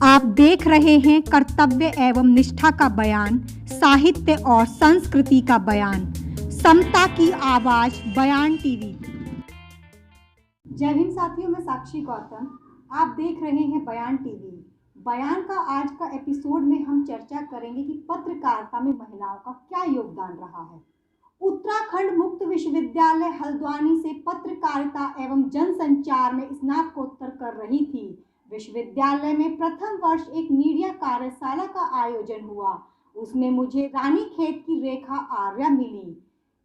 आप देख रहे हैं कर्तव्य एवं निष्ठा का बयान, साहित्य और संस्कृति का बयान, समता की आवाज बयान टीवी। जय हिंद साथियों, मैं साक्षी गौतम। आप देख रहे हैं बयान टीवी। बयान का आज का एपिसोड में हम चर्चा करेंगे कि पत्रकारिता में महिलाओं का क्या योगदान रहा है। उत्तराखंड मुक्त विश्वविद्यालय हल्द्वानी से पत्रकारिता एवं जनसंचार में स्नातकोत्तर कर रही थी। विश्वविद्यालय में प्रथम वर्ष एक मीडिया कार्यशाला का आयोजन हुआ। उसमें मुझे रानीखेत की रेखा आर्य मिली।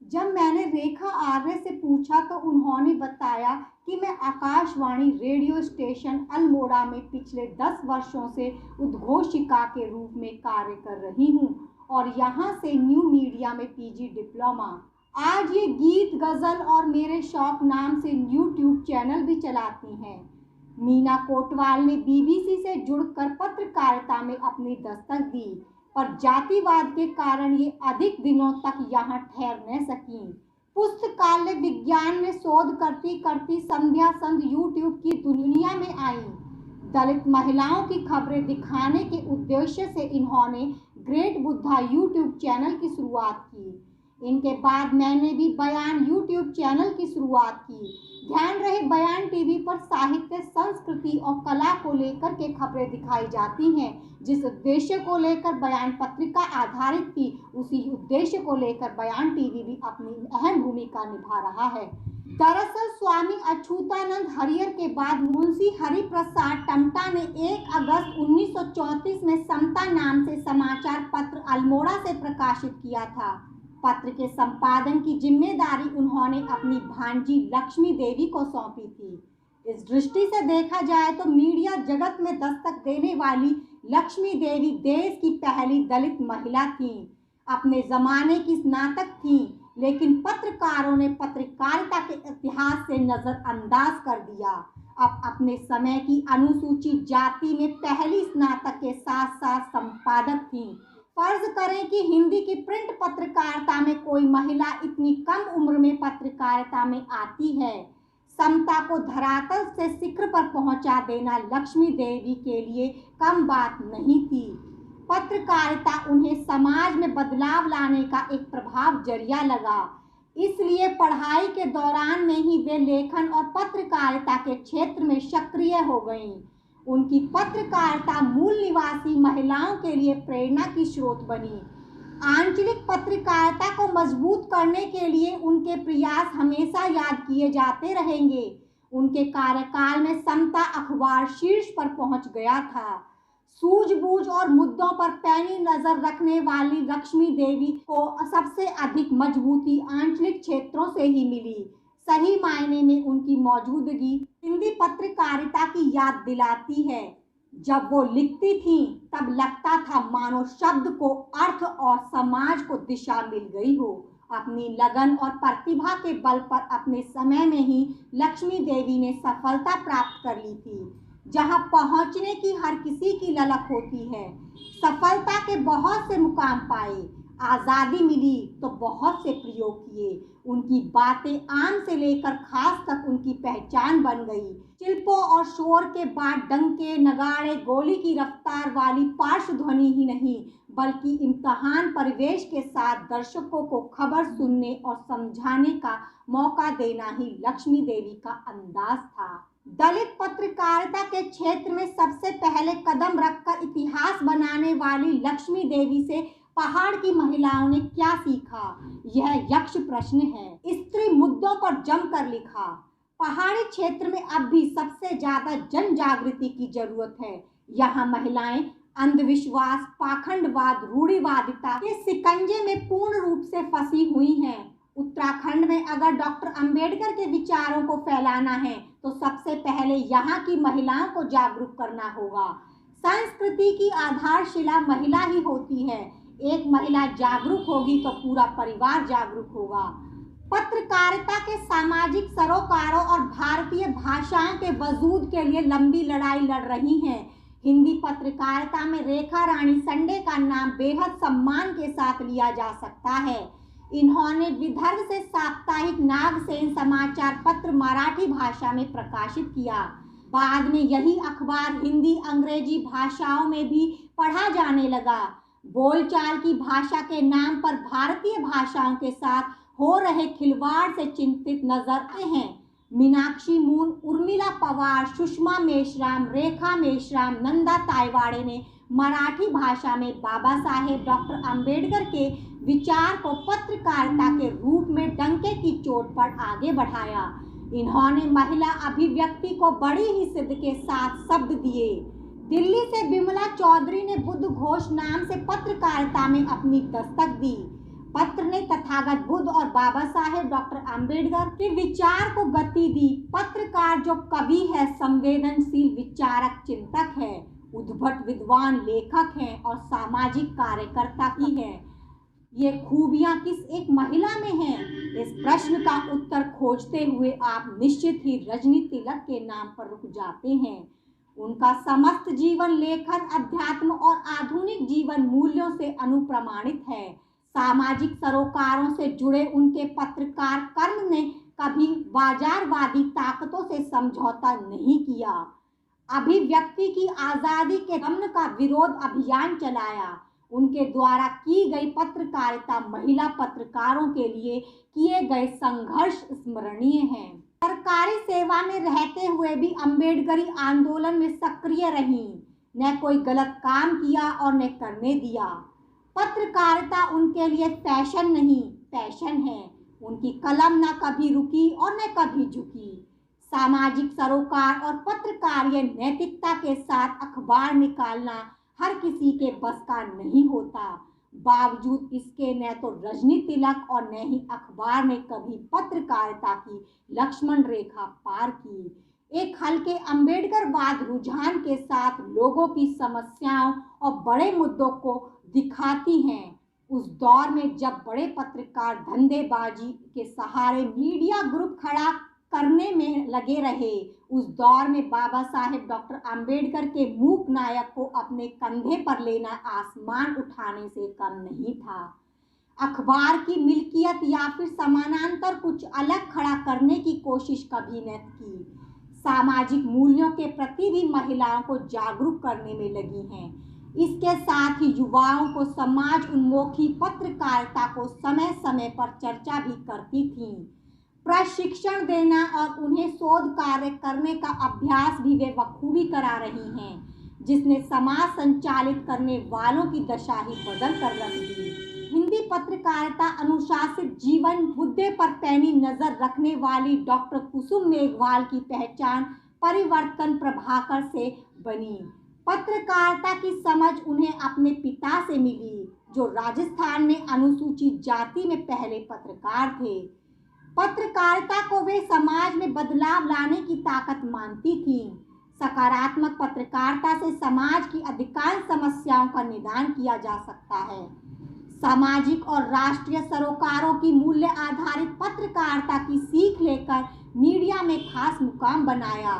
जब मैंने रेखा आर्य से पूछा तो उन्होंने बताया कि मैं आकाशवाणी रेडियो स्टेशन अल्मोड़ा में पिछले 10 वर्षों से उद्घोषिका के रूप में कार्य कर रही हूँ और यहाँ से न्यू मीडिया में पीजी डिप्लोमा। आज ये गीत, गज़ल और मेरे शौक नाम से यूट्यूब चैनल भी चलाती हैं। मीना कोटवाल ने बीबीसी से जुड़कर पत्रकारिता में अपनी दस्तक दी, पर जातिवाद के कारण ये अधिक दिनों तक यहाँ ठहर न सकी। पुस्तकालय विज्ञान में शोध करती करती संध्या संध यूट्यूब की दुनिया में आई। दलित महिलाओं की खबरें दिखाने के उद्देश्य से इन्होंने ग्रेट बुद्धा यूट्यूब चैनल की शुरुआत की। इनके बाद मैंने भी बयान यूट्यूब चैनल की शुरुआत की। ध्यान रहे, बयान टीवी पर साहित्य, संस्कृति और कला को लेकर के खबरें दिखाई जाती हैं। जिस उद्देश्य को लेकर बयान पत्रिका आधारित थी, उसी उद्देश्य को लेकर बयान टीवी भी अपनी अहम भूमिका निभा रहा है। दरअसल स्वामी अछूतानंद हरिहर के बाद मुंशी हरिप्रसाद टमटा ने 1 अगस्त 1934 में समता नाम से समाचार पत्र अल्मोड़ा से प्रकाशित किया था। पत्र के संपादन की जिम्मेदारी उन्होंने अपनी भांजी लक्ष्मी देवी को सौंपी थी। इस दृष्टि से देखा जाए तो मीडिया जगत में दस्तक देने वाली लक्ष्मी देवी देश की पहली दलित महिला थीं। अपने ज़माने की स्नातक थीं, लेकिन पत्रकारों ने पत्रकारिता के इतिहास से नज़रअंदाज कर दिया। अब अपने समय की अनुसूचित जाति में पहली स्नातक के साथ साथ संपादक थीं। फर्ज करें कि हिंदी की प्रिंट पत्रकारिता में कोई महिला इतनी कम उम्र में पत्रकारिता में आती है। समता को धरातल से शिखर पर पहुंचा देना लक्ष्मी देवी के लिए कम बात नहीं थी। पत्रकारिता उन्हें समाज में बदलाव लाने का एक प्रभाव जरिया लगा। इसलिए पढ़ाई के दौरान में ही वे लेखन और पत्रकारिता के क्षेत्र में सक्रिय हो गईं। उनकी पत्रकारिता मूल निवासी महिलाओं के लिए प्रेरणा की स्रोत बनी। आंचलिक पत्रकारिता को मजबूत करने के लिए उनके प्रयास हमेशा याद किए जाते रहेंगे। उनके कार्यकाल में समता अखबार शीर्ष पर पहुंच गया था। सूझबूझ और मुद्दों पर पैनी नजर रखने वाली लक्ष्मी देवी को सबसे अधिक मजबूती आंचलिक क्षेत्रों से ही मिली। सही मायने में उनकी मौजूदगी हिंदी पत्रकारिता की याद दिलाती है। जब वो लिखती थीं, तब लगता था मानो शब्द को अर्थ और समाज को दिशा मिल गई हो। अपनी लगन और प्रतिभा के बल पर अपने समय में ही लक्ष्मी देवी ने सफलता प्राप्त कर ली थी। जहां पहुंचने की हर किसी की ललक होती है। सफलता के बहुत से मुकाम पाए, आज़ादी मिली तो बहुत से प्रयोग किए। उनकी बातें आम से लेकर खास तक उनकी पहचान बन गई। शिल्पों और शोर के बाद डंके, नगाड़े, गोली की रफ्तार वाली पार्श्वध्वनि ही नहीं, बल्कि इम्तहान परिवेश के साथ दर्शकों को खबर सुनने और समझाने का मौका देना ही लक्ष्मी देवी का अंदाज था। दलित पत्रकारिता के क्षेत्र में सबसे पहले कदम रखकर इतिहास बनाने वाली लक्ष्मी देवी से पहाड़ की महिलाओं ने क्या सीखा, यह यक्ष प्रश्न है। स्त्री मुद्दों पर जमकर लिखा। पहाड़ी क्षेत्र में अब भी सबसे ज्यादा जन जागृति की जरूरत है। यहाँ महिलाएं अंधविश्वास, पाखंडवाद, रूढ़िवादिता के शिकंजे में पूर्ण रूप से फंसी हुई हैं। उत्तराखंड में अगर डॉक्टर अंबेडकर के विचारों को फैलाना है तो सबसे पहले यहाँ की महिलाओं को जागरूक करना होगा। संस्कृति की आधारशिला महिला ही होती है। एक महिला जागरूक होगी तो पूरा परिवार जागरूक होगा। पत्रकारिता के सामाजिक सरोकारों और भारतीय भाषाओं के वजूद के लिए लंबी लड़ाई लड़ रही हैं। हिंदी पत्रकारिता में रेखा रानी संडे का नाम बेहद सम्मान के साथ लिया जा सकता है। इन्होंने विदर्भ से साप्ताहिक नागसेन समाचार पत्र मराठी भाषा में प्रकाशित किया। बाद में यही अखबार हिंदी अंग्रेजी भाषाओं में भी पढ़ा जाने लगा। बोलचाल की भाषा के नाम पर भारतीय भाषाओं के साथ हो रहे खिलवाड़ से चिंतित नजर आते हैं। मीनाक्षी मून, उर्मिला पवार, सुषमा मेश्राम, रेखा मेश्राम, नंदा तायवाड़े ने मराठी भाषा में बाबा साहेब डॉक्टर अंबेडकर के विचार को पत्रकारिता के रूप में डंके की चोट पर आगे बढ़ाया। इन्होंने महिला अभिव्यक्ति को बड़ी ही सिद्ध के साथ शब्द दिए। दिल्ली से बिमला चौधरी ने बुद्ध घोष नाम से पत्रकारिता में अपनी दस्तक दी। पत्र ने तथागत बुद्ध और बाबा साहेब डॉक्टर अंबेडकर के विचार को गति दी। पत्रकार जो कवि है, संवेदनशील विचारक चिंतक है, उद्भट विद्वान लेखक हैं और सामाजिक कार्यकर्ता भी है। ये खूबियां किस एक महिला में हैं? इस प्रश्न का उत्तर खोजते हुए आप निश्चित ही रजनी तिलक के नाम पर रुक जाते हैं। उनका समस्त जीवन लेखन, अध्यात्म और आधुनिक जीवन मूल्यों से अनुप्रमाणित है। सामाजिक सरोकारों से जुड़े उनके पत्रकार कर्म ने कभी बाजारवादी ताकतों से समझौता नहीं किया। अभिव्यक्ति की आज़ादी के दमन का विरोध अभियान चलाया। उनके द्वारा की गई पत्रकारिता महिला पत्रकारों के लिए किए गए संघर्ष स्मरणीय हैं। सरकारी सेवा में रहते हुए भी अम्बेडकरी आंदोलन में सक्रिय रहीं, न कोई गलत काम किया और न करने दिया। पत्रकारिता उनके लिए फैशन नहीं, पैशन है। उनकी कलम न कभी रुकी और न कभी झुकी। सामाजिक सरोकार और पत्रकारीय नैतिकता के साथ अखबार निकालना हर किसी के बस का नहीं होता। बावजूद इसके न तो रजनी तिलक और न ही अखबार ने कभी पत्रकारिता की लक्ष्मण रेखा पार की। एक हल्के अम्बेडकरवाद रुझान के साथ लोगों की समस्याओं और बड़े मुद्दों को दिखाती हैं। उस दौर में जब बड़े पत्रकार धंधेबाजी के सहारे मीडिया ग्रुप खड़ा करने में लगे रहे, उस दौर में बाबा साहेब डॉक्टर अंबेडकर के मूक नायक को अपने कंधे पर लेना आसमान उठाने से कम नहीं था। अखबार की मिल्कियत या फिर समानांतर कुछ अलग खड़ा करने की कोशिश कभी न की। सामाजिक मूल्यों के प्रति भी महिलाओं को जागरूक करने में लगी हैं। इसके साथ ही युवाओं को समाज उन्मुखी पत्रकारिता को समय समय पर चर्चा भी करती थीं। प्रशिक्षण देना और उन्हें शोध कार्य करने का अभ्यास भी वे बखूबी करा रही हैं, जिसने समाज संचालित करने वालों की दशा ही बदल कर रख दी। हिंदी पत्रकारिता अनुशासित जीवन मुद्दे पर पैनी नजर रखने वाली डॉक्टर कुसुम मेघवाल की पहचान परिवर्तन प्रभाकर से बनी। पत्रकारिता की समझ उन्हें अपने पिता से मिली, जो राजस्थान में अनुसूचित जाति में पहले पत्रकार थे। पत्रकारिता को वे समाज में बदलाव लाने की ताकत मानती थीं। सकारात्मक पत्रकारिता से समाज की अधिकांश समस्याओं का निदान किया जा सकता है। सामाजिक और राष्ट्रीय सरोकारों की मूल्य आधारित पत्रकारिता की सीख लेकर मीडिया में खास मुकाम बनाया।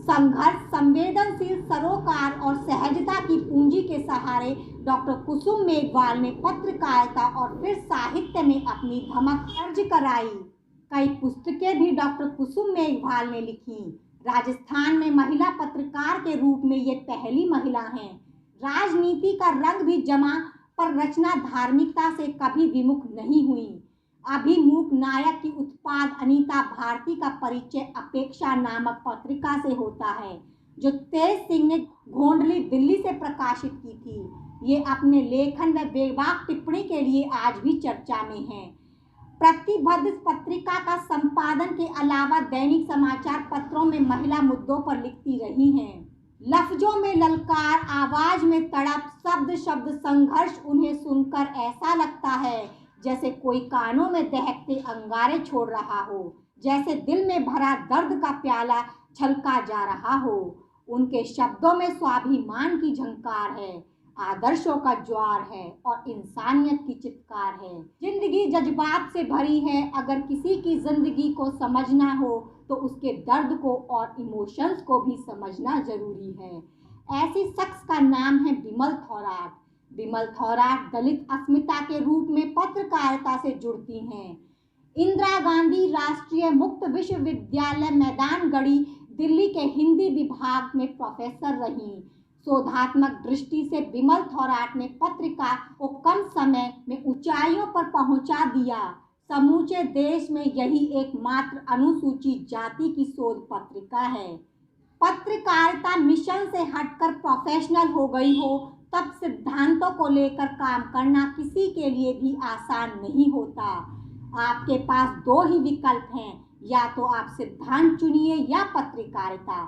संघर्ष, संवेदनशील सरोकार और सहजता की पूंजी के सहारे डॉक्टर कुसुम मेघवाल ने पत्रकारिता और फिर साहित्य में अपनी धमक दर्ज कराई। कई पुस्तकें भी डॉक्टर कुसुम मेघवाल ने लिखी। राजस्थान में महिला पत्रकार के रूप में ये पहली महिला हैं। राजनीति का रंग भी जमा, पर रचना धार्मिकता से कभी विमुख नहीं हुई। अभिमुख नायक की उत्पाद अनीता भारती का परिचय अपेक्षा नामक पत्रिका से होता है, जो तेज सिंह ने गोंडली दिल्ली से प्रकाशित की थी। ये अपने लेखन व बेबाक टिप्पणी के लिए आज भी चर्चा में है। प्रतिबद्ध पत्रिका का संपादन के अलावा दैनिक समाचार पत्रों में महिला मुद्दों पर लिखती रही हैं। लफ्जों में ललकार, आवाज में तड़प, शब्द शब्द संघर्ष उन्हें सुनकर ऐसा लगता है जैसे कोई कानों में दहकते अंगारे छोड़ रहा हो, जैसे दिल में भरा दर्द का प्याला छलका जा रहा हो। उनके शब्दों में स्वाभिमान की झंकार है, आदर्शों का ज्वार है और इंसानियत की चित्कार है। जिंदगी जज्बात से भरी है। अगर किसी की जिंदगी को समझना हो तो उसके दर्द को और इमोशंस को भी समझना जरूरी है। ऐसी शख्स का नाम है बिमल थोराट। बिमल थोराट दलित अस्मिता के रूप में पत्रकारिता से जुड़ती हैं। इंदिरा गांधी राष्ट्रीय मुक्त विश्वविद्यालय मैदानगढ़ी दिल्ली के हिंदी विभाग में प्रोफेसर रहीं। शोधात्मक दृष्टि से विमल थोराट ने पत्रिका को कम समय में ऊंचाइयों पर पहुंचा दिया। समूचे देश में यही एकमात्र अनुसूचित जाति की शोध पत्रिका है। पत्रकारिता मिशन से हटकर प्रोफेशनल हो गई हो तब सिद्धांतों को लेकर काम करना किसी के लिए भी आसान नहीं होता। आपके पास दो ही विकल्प हैं, या तो आप सिद्धांत चुनिए या पत्रकारिता।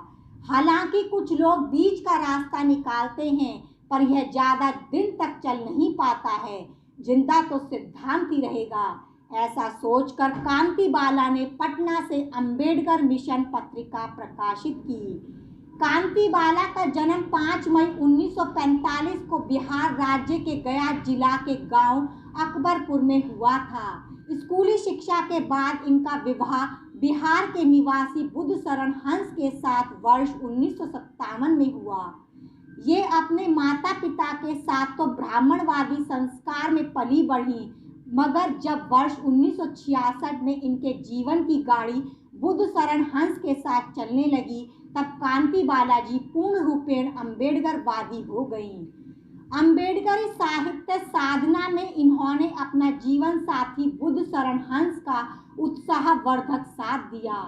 हालांकि कुछ लोग बीच का रास्ता निकालते हैं, पर यह ज़्यादा दिन तक चल नहीं पाता है। जिंदा तो सिद्धांत ही रहेगा, ऐसा सोचकर कांति बाला ने पटना से अंबेडकर मिशन पत्रिका प्रकाशित की। कांति बाला का जन्म 5 मई 1945 को बिहार राज्य के गया जिला के गांव अकबरपुर में हुआ था। स्कूली शिक्षा के बाद इनका विवाह बिहार के निवासी बुद्ध शरण हंस के साथ वर्ष 1957 में हुआ। ये अपने माता पिता के साथ तो ब्राह्मणवादी संस्कार में पली बढ़ी, मगर जब वर्ष 1966 में इनके जीवन की गाड़ी बुद्ध शरण हंस के साथ चलने लगी, तब कांति बालाजी पूर्ण रूपेण अम्बेडकरवादी हो गईं। अम्बेडकरी साहित्य साधना में इन्होंने अपना जीवन साथी बुद्ध शरण हंस का उत्साहवर्धक साथ दिया।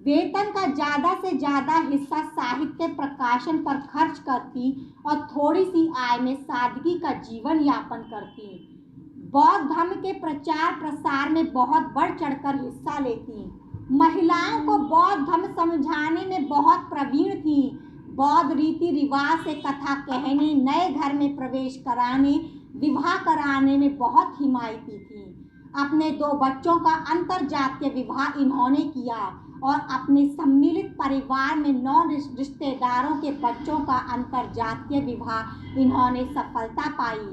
वेतन का ज़्यादा से ज़्यादा हिस्सा साहित्य प्रकाशन पर खर्च करती और थोड़ी सी आय में सादगी का जीवन यापन करती। बौद्ध धर्म के प्रचार प्रसार में बहुत बढ़ चढ़कर हिस्सा लेती। महिलाओं को बौद्ध धर्म समझाने में बहुत प्रवीण थी। बौद्ध रीति रिवाज से कथा कहने, नए घर में प्रवेश कराने, विवाह कराने में बहुत हिमायती थी। अपने 2 बच्चों का अंतरजातीय विवाह इन्होंने किया और अपने सम्मिलित परिवार में 9 रिश्तेदारों के बच्चों का अंतरजातीय विवाह इन्होंने सफलता पाई।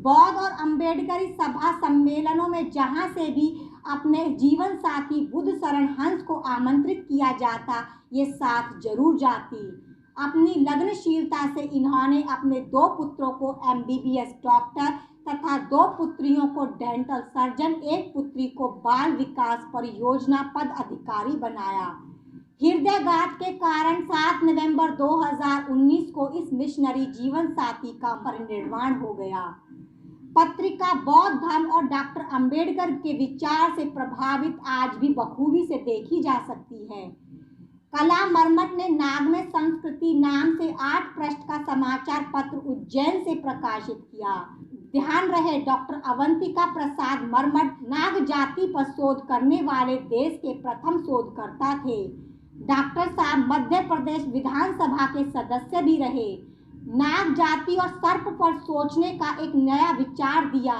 बौद्ध और अम्बेडकरी सभा सम्मेलनों में जहाँ से भी अपने जीवन साथी बुद्ध शरण हंस को आमंत्रित किया जाता, ये साथ जरूर जाती। अपनी लगनशीलता से इन्होंने अपने 2 पुत्रों को MBBS डॉक्टर तथा 2 पुत्रियों को डेंटल सर्जन, 1 पुत्री को बाल विकास परियोजना पद अधिकारी बनाया। हृदयाघात के कारण 7 नवंबर 2019 को इस मिशनरी जीवन साथी का परिनिर्वाण हो गया। पत्रिका बौद्ध धर्म और डॉक्टर अंबेडकर के विचार से प्रभावित आज भी बखूबी से देखी जा सकती है। कला मर्मट ने नाग में संस्कृति नाम से 8 पृष्ठ का समाचार पत्र उज्जैन से प्रकाशित किया। ध्यान रहे, डॉक्टर अवंतिका प्रसाद मर्मट नाग जाति पर शोध करने वाले देश के प्रथम शोधकर्ता थे। डॉक्टर साहब मध्य प्रदेश विधानसभा के सदस्य भी रहे। नाग जाति और सर्प पर सोचने का एक नया विचार दिया,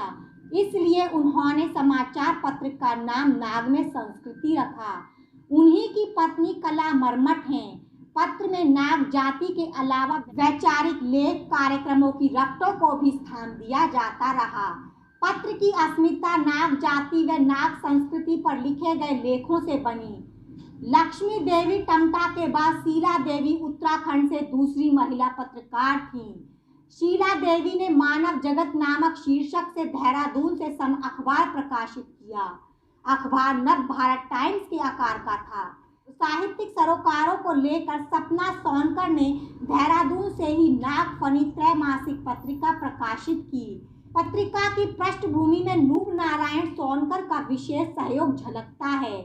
इसलिए उन्होंने समाचार पत्र का नाम नाग में संस्कृति रखा। उन्हीं की पत्नी कला मर्मट हैं। पत्र में नाग जाति के अलावा वैचारिक लेख, कार्यक्रमों की रफ्तों को भी स्थान दिया जाता रहा। पत्र की अस्मिता नाग जाति व नाग संस्कृति पर लिखे गए लेखों से बनी। लक्ष्मी देवी टमटा के बाद शीला देवी उत्तराखंड से दूसरी महिला पत्रकार थीं। शीला देवी ने मानव जगत नामक शीर्षक से देहरादून से अखबार प्रकाशित किया। अखबार नव भारत टाइम्स के आकार का था। साहित्यिक सरोकारों को लेकर सपना सोनकर ने देहरादून से ही नागफनी त्रैमासिक पत्रिका प्रकाशित की। पत्रिका की पृष्ठभूमि में नूर नारायण सोनकर का विशेष सहयोग झलकता है।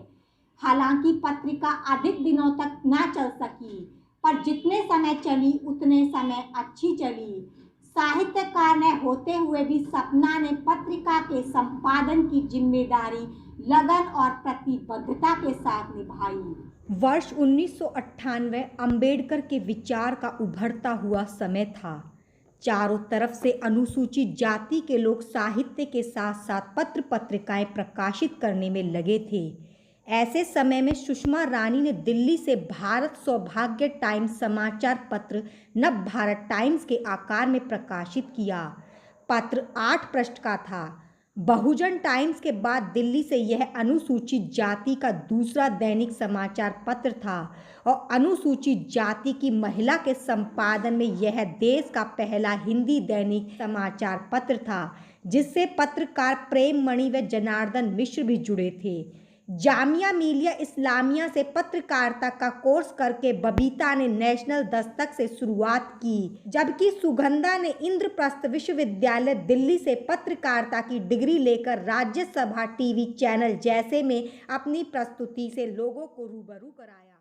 हालांकि पत्रिका अधिक दिनों तक न चल सकी, पर जितने समय चली उतने समय अच्छी चली। साहित्यकार न होते हुए भी सपना ने पत्रिका के संपादन की जिम्मेदारी लगन और प्रतिबद्धता के साथ निभाई। वर्ष 1998 अंबेडकर के विचार का उभरता हुआ समय था। चारों तरफ से अनुसूचित जाति के लोग साहित्य के साथ साथ पत्र पत्रिकाएं प्रकाशित करने में लगे थे। ऐसे समय में सुषमा रानी ने दिल्ली से भारत सौभाग्य टाइम्स समाचार पत्र नव भारत टाइम्स के आकार में प्रकाशित किया। पत्र 8 पृष्ठ का था। बहुजन टाइम्स के बाद दिल्ली से यह अनुसूचित जाति का दूसरा दैनिक समाचार पत्र था और अनुसूचित जाति की महिला के संपादन में यह देश का पहला हिंदी दैनिक समाचार पत्र था, जिससे पत्रकार प्रेम मणि व जनार्दन मिश्र भी जुड़े थे। जामिया मिलिया इस्लामिया से पत्रकारिता का कोर्स करके बबीता ने नेशनल दस्तक से शुरुआत की, जबकि सुगंधा ने इंद्रप्रस्थ विश्वविद्यालय दिल्ली से पत्रकारिता की डिग्री लेकर राज्यसभा टीवी चैनल जैसे में अपनी प्रस्तुति से लोगों को रूबरू कराया।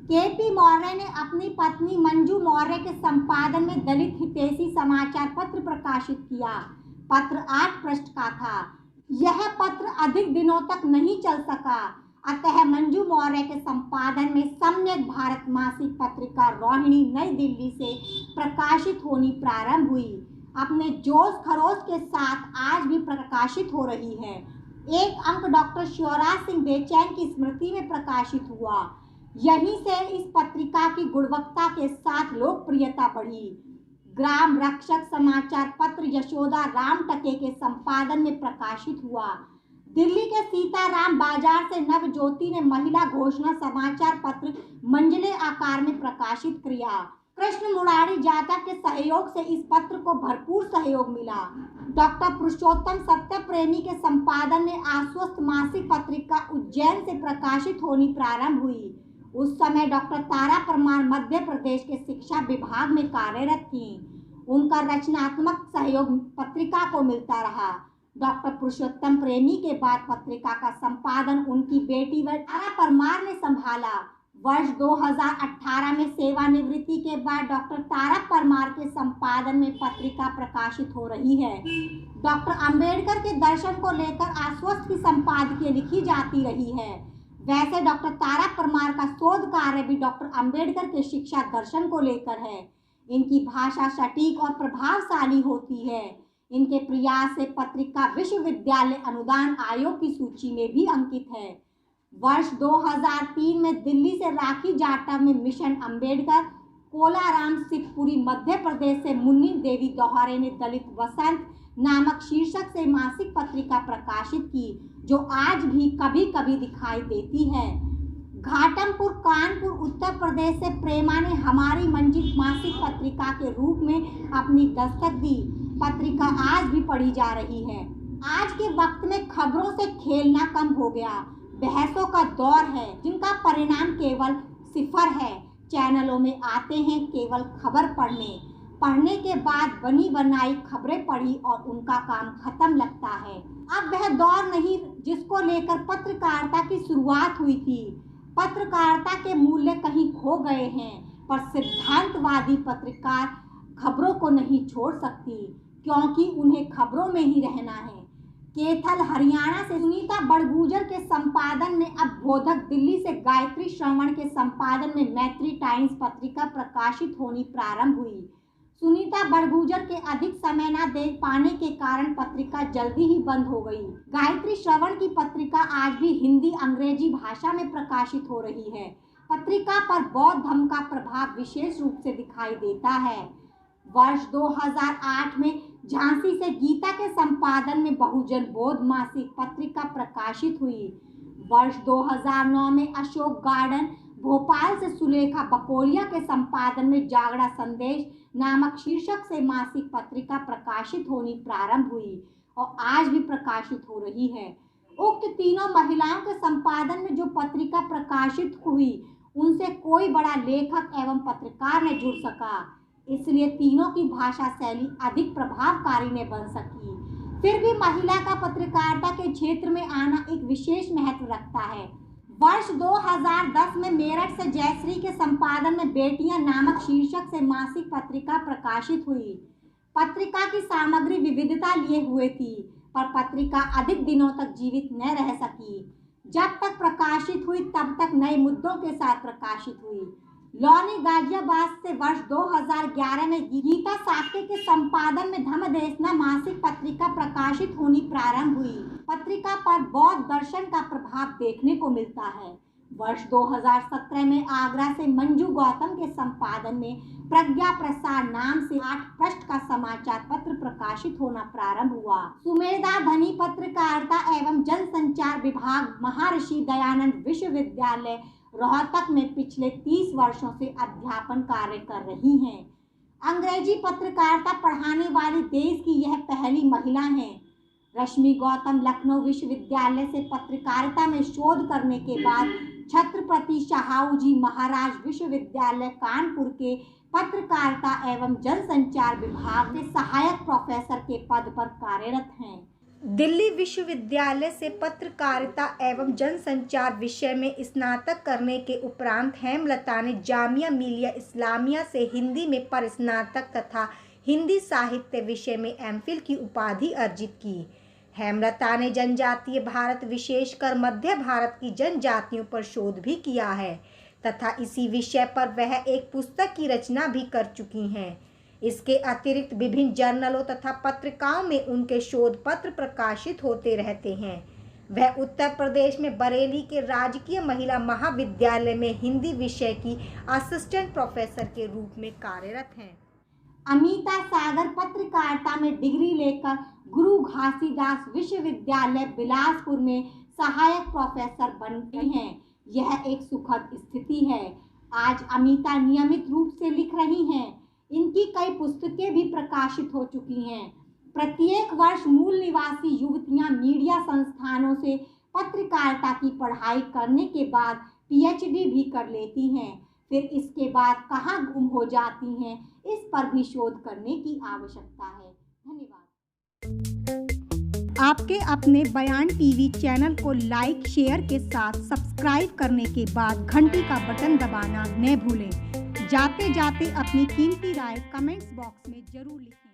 केपी मौर्य ने अपनी पत्नी मंजू मौर्य के संपादन में दलित हितैषी समाचार पत्र प्रकाशित किया। पत्र 8 पृष्ठ का था। यह पत्र अधिक दिनों तक नहीं चल सका, अतः मंजू मौर्य के संपादन में सम्यक भारत मासिक पत्रिका रोहिणी नई दिल्ली से प्रकाशित होनी प्रारंभ हुई। अपने जोश खरोश के साथ आज भी प्रकाशित हो रही है। एक अंक डॉक्टर शिवराज सिंह बेचैन की स्मृति में प्रकाशित हुआ। यहीं से इस पत्रिका की गुणवत्ता के साथ लोकप्रियता बढ़ी। ग्राम रक्षक समाचार पत्र यशोदा राम टके के संपादन में प्रकाशित हुआ। दिल्ली के सीताराम बाजार से नवज्योति ने महिला घोषणा समाचार पत्र मंजिले आकार में प्रकाशित किया। कृष्ण मुरारी जाटव के सहयोग से इस पत्र को भरपूर सहयोग मिला। डॉक्टर पुरुषोत्तम सत्य प्रेमी के संपादन में आश्वस्त मासिक पत्रिका उज्जैन से प्रकाशित होनी प्रारंभ हुई। उस समय डॉक्टर तारा परमार मध्य प्रदेश के शिक्षा विभाग में कार्यरत थीं। उनका रचनात्मक सहयोग पत्रिका को मिलता रहा। डॉक्टर पुरुषोत्तम प्रेमी के बाद पत्रिका का संपादन उनकी बेटी तारा परमार ने संभाला। वर्ष 2018 में सेवानिवृत्ति के बाद डॉक्टर तारा परमार के संपादन में पत्रिका प्रकाशित हो रही है। डॉक्टर अंबेडकर के दर्शन को लेकर आश्वस्त की संपादकीय लिखी जाती रही है। वैसे डॉक्टर तारा परमार का शोध कार्य भी डॉक्टर अंबेडकर के शिक्षा दर्शन को लेकर है। इनकी भाषा सटीक और प्रभावशाली होती है। इनके प्रयास से पत्रिका विश्वविद्यालय अनुदान आयोग की सूची में भी अंकित है। वर्ष 2003 में दिल्ली से राखी जाटव में मिशन अंबेडकर, कोलाराम शिवपुरी मध्य प्रदेश से मुन्नी देवी दोहरे ने दलित वसंत नामक शीर्षक से मासिक पत्रिका प्रकाशित की, जो आज भी कभी कभी दिखाई देती है। घाटमपुर कानपुर उत्तर प्रदेश से प्रेमा ने हमारी मंजिल मासिक पत्रिका के रूप में अपनी दस्तक दी। पत्रिका आज भी पढ़ी जा रही है। आज के वक्त में खबरों से खेलना कम हो गया। बहसों का दौर है जिनका परिणाम केवल सिफर है। चैनलों में आते हैं केवल खबर पढ़ने के बाद बनी बनाई खबरें पढ़ी और उनका काम खत्म लगता है। अब वह दौर नहीं जिसको लेकर पत्रकारिता की शुरुआत हुई थी। पत्रकारिता के मूल्य कहीं खो गए हैं, पर सिद्धांतवादी पत्रकार खबरों को नहीं छोड़ सकती, क्योंकि उन्हें खबरों में ही रहना है। कैथल हरियाणा से सुनीता बड़गुजर के संपादन में अब बोधक दिल्ली से गायत्री श्रवण के संपादन में मैत्री टाइम्स पत्रिका प्रकाशित होनी प्रारंभ हुई। सुनीता बड़गुजर के अधिक समय न दे पाने के कारण पत्रिका जल्दी ही बंद हो गई। गायत्री श्रवण की पत्रिका आज भी हिंदी अंग्रेजी भाषा में प्रकाशित हो रही है। पत्रिका पर बौद्ध धर्म का प्रभाव विशेष रूप से दिखाई देता है। वर्ष 2008 में झांसी से गीता के संपादन में बहुजन बोध मासिक पत्रिका प्रकाशित हुई। वर्ष 2009 में अशोक गार्डन भोपाल से सुलेखा बकोरिया के संपादन में जागड़ा संदेश नामक शीर्षक से मासिक पत्रिका प्रकाशित होनी प्रारंभ हुई और आज भी प्रकाशित हो रही है। उक्त तीनों महिलाओं के संपादन में जो पत्रिका प्रकाशित हुई उनसे कोई बड़ा लेखक एवं पत्रकार न जुड़ सका, इसलिए तीनों की भाषा शैली अधिक प्रभावकारी न बन सकी। फिर भी महिला का पत्रकारिता के क्षेत्र में आना एक विशेष महत्व रखता है। वर्ष 2010 में मेरठ से जयश्री के संपादन में बेटियां नामक शीर्षक से मासिक पत्रिका प्रकाशित हुई। पत्रिका की सामग्री विविधता लिए हुए थी, पर पत्रिका अधिक दिनों तक जीवित न रह सकी। जब तक प्रकाशित हुई तब तक नए मुद्दों के साथ प्रकाशित हुई। लौनी गाजियाबाद से वर्ष 2011 में गीता साक्य के संपादन में धम्मदेशना मासिक पत्रिका प्रकाशित होनी प्रारंभ हुई। पत्रिका पर बौद्ध दर्शन का प्रभाव देखने को मिलता है। वर्ष 2017 में आगरा से मंजू गौतम के संपादन में प्रज्ञा प्रसार नाम से 8 पृष्ठ का समाचार पत्र प्रकाशित होना प्रारंभ हुआ। सुमेधा धनी पत्रकारिता एवं जनसंचार विभाग महर्षि दयानंद विश्वविद्यालय रोहतक में पिछले 30 वर्षों से अध्यापन कार्य कर रही हैं। अंग्रेजी पत्रकारिता पढ़ाने वाली देश की यह पहली महिला हैं। रश्मि गौतम लखनऊ विश्वविद्यालय से पत्रकारिता में शोध करने के बाद छत्रपति शाहू जी महाराज विश्वविद्यालय कानपुर के पत्रकारिता एवं जनसंचार विभाग में सहायक प्रोफेसर के पद पर कार्यरत हैं। दिल्ली विश्वविद्यालय से पत्रकारिता एवं जनसंचार विषय में स्नातक करने के उपरांत हेमलता ने जामिया मिलिया इस्लामिया से हिंदी में परिस्नातक तथा हिंदी साहित्य विषय में एमफिल की उपाधि अर्जित की। हेमलता ने जनजातीय भारत विशेषकर मध्य भारत की जनजातियों पर शोध भी किया है तथा इसी विषय पर वह एक पुस्तक की रचना भी कर चुकी हैं। इसके अतिरिक्त विभिन्न जर्नलों तथा पत्रिकाओं में उनके शोध पत्र प्रकाशित होते रहते हैं। वह उत्तर प्रदेश में बरेली के राजकीय महिला महाविद्यालय में हिंदी विषय की असिस्टेंट प्रोफेसर के रूप में कार्यरत हैं। अमिता सागर पत्रकारिता में डिग्री लेकर गुरु घासीदास विश्वविद्यालय बिलासपुर में सहायक प्रोफेसर बन गई हैं। यह एक सुखद स्थिति है। आज अमिता नियमित रूप से लिख रही हैं। इनकी कई पुस्तकें भी प्रकाशित हो चुकी हैं। प्रत्येक वर्ष मूल निवासी युवतियां मीडिया संस्थानों से पत्रकारिता की पढ़ाई करने के बाद पीएचडी भी कर लेती हैं। फिर इसके बाद कहाँ गुम हो जाती हैं, इस पर भी शोध करने की आवश्यकता है। धन्यवाद। आपके अपने बयान टीवी चैनल को लाइक शेयर के साथ सब्सक्राइब करने के बाद घंटी का बटन दबाना न भूलें। जाते जाते अपनी कीमती राय कमेंट्स बॉक्स में जरूर लिखें।